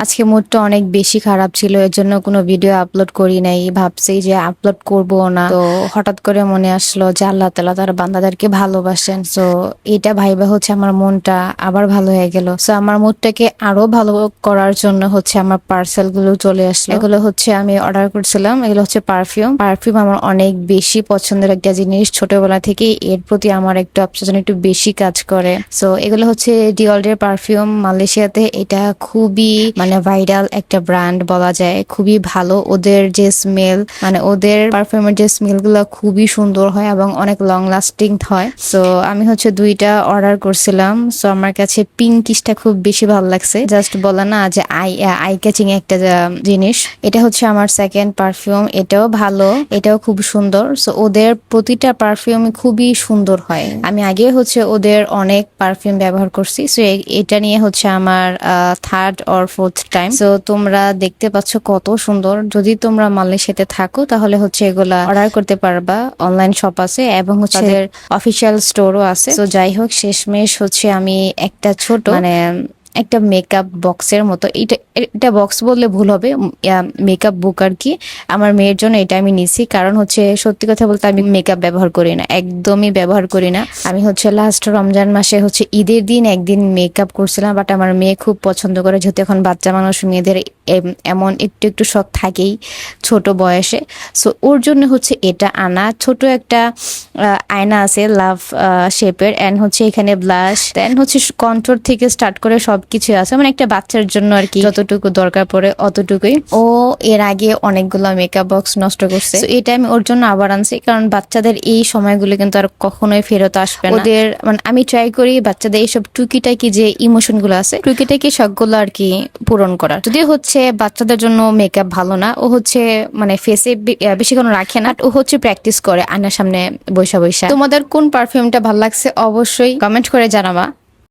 আজকে মুডটা অনেক বেশি খারাপ ছিল, এর জন্য কোনো ভিডিও আপলোড করি নাই। ভাবছি যে আপলোড করব না, তো হঠাৎ করে মনে আসলো যে আল্লাহ তাআলা তার বান্দাদেরকে ভালোবাসেন। সো এটা ভাইবা হচ্ছে আমার মনটা আবার ভালো হয়ে গেল। সো আমার মুডটাকে আরো ভালো করার জন্য হচ্ছে আমার পার্সেল গুলো চলে আসলো। এগুলো হচ্ছে আমি অর্ডার করছিলাম। এগুলো হচ্ছে পারফিউম। পারফিউম আমার অনেক বেশি পছন্দের একটা জিনিস। ছোটবেলা থেকে এর প্রতি আমার একটু অবসেশন একটু বেশি কাজ করে। সো এগুলো হচ্ছে ডিওলের পারফিউম। মালয়েশিয়াতে এটা খুবই ভাইরাল একটা ব্র্যান্ড বলা যায়। খুবই ভালো ওদের যে স্মেল, ওদের পারফিউমের যে স্মেল গুলো খুবই সুন্দর হয় এবং অনেক লং লাস্টিং হয়। সো আমি হচ্ছে দুইটা অর্ডার করছিলাম। সো আমার কাছে পিঙ্কিশটা খুব বেশি ভালো লাগছে। জাস্ট বলে না যে আই ক্যাচিং একটা জিনিস। এটা হচ্ছে আমার সেকেন্ড পারফিউম। এটাও ভালো, এটাও খুব সুন্দর। সো ওদের প্রতিটা পারফিউম খুবই সুন্দর হয়। আমি আগে হচ্ছে ওদের অনেক পারফিউম ব্যবহার করছি। সো এটা নিয়ে হচ্ছে আমার third or fourth time. So তোমরা দেখতে পাচ্ছ কত সুন্দর। যদি তোমরা মালয়েশিয়াতে থাকো তাহলে হচ্ছে এগুলা অর্ডার করতে পারবা। অনলাইন শপ আছে এবং হচ্ছে তাদের অফিসিয়াল স্টোরও আছে। তো যাই হোক, শেষমেশ হচ্ছে আমি একটা ছোট একটা মেকআপ বক্সের মতো, এটা বক্স বললে ভুল হবে, মেকআপ বুক আর কি। আমার মেয়ের জন্য এটা আমি নিছি, কারণ হচ্ছে সত্যি কথা বলতে আমি মেকআপ ব্যবহার করি না, একদমই ব্যবহার করি না। আমি হচ্ছে লাস্ট রমজান মাসে হচ্ছে ঈদের দিন একদিন মেকআপ করছিলাম, বাট আমার মেয়ে খুব পছন্দ করে, যেহেতু এখন বাচ্চা মানুষ, মেয়েদের এমন একটু একটু শখ থাকেই ছোট বয়সে। সো ওর জন্য হচ্ছে এটা আনা। ছোট একটা আয়না আছে লাভ শেপের, এন্ড হচ্ছে এখানে ব্লাশ, দেন হচ্ছে কন্ট্রোল থেকে স্টার্ট করে সবকিছু আছে, একটা বাচ্চার জন্য আর কি, যতটুকু দরকার পড়ে অতটুকুই। ও এর আগে অনেকগুলো মেকআপ বক্স নষ্ট করছে। এটা আমি ওর জন্য আবার আনছি, কারণ বাচ্চাদের এই সময়গুলো কিন্তু আর কখনোই ফেরত আসবে না। ওদের আমি ট্রাই করি বাচ্চাদের এইসব টুকিটাকি যে ইমোশন গুলো আছে, টুকিটাকি সবগুলো আর কি পূরণ করার। যদিও হচ্ছে বাচ্চাদের জন্য মেকআপ ভালো না, ও হচ্ছে ফেসে বেশিক্ষণ রাখে না, ও হচ্ছে প্র্যাকটিস করে আয়নার সামনে বৈশা বৈশা। তোমাদের কোন পারফিউমটা ভালো লাগছে অবশ্যই কমেন্ট করে জানাবা।